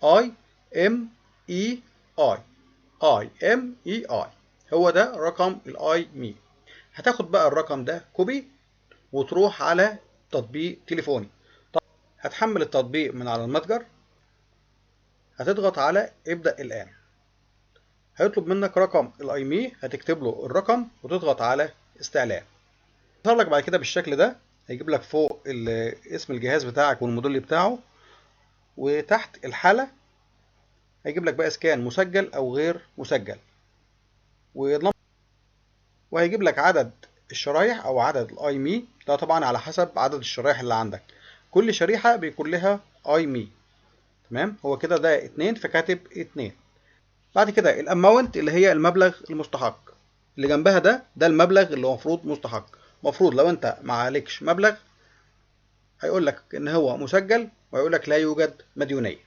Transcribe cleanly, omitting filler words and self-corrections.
اي ام اي اي اي ام اي اي، هو ده رقم الاي مي. هتاخد بقى الرقم ده كوبي وتروح على تطبيق تليفوني. هتحمل التطبيق من على المتجر، هتضغط على ابدأ الآن. هيطلب منك رقم الاي مي، هتكتب له الرقم وتضغط على استعلام. يظهر لك بعد كده بالشكل ده، هيجيب لك فوق اسم الجهاز بتاعك والموديل بتاعه، وتحت الحالة هيجيب لك بقى إذا كان مسجل أو غير مسجل، وهيجيب لك عدد الشرايح أو عدد الاي مي، ده طبعا على حسب عدد الشرايح اللي عندك. كل شريحة بيكون لها اي مي. تمام، هو كده ده 2 فكاتب 2. بعد كده الاماونت اللي هي المبلغ المستحق، اللي جنبها ده المبلغ اللي المفروض مستحق. المفروض لو انت ما عليكش مبلغ هيقول لك ان هو مسجل، وهيقول لك لا يوجد مديونية.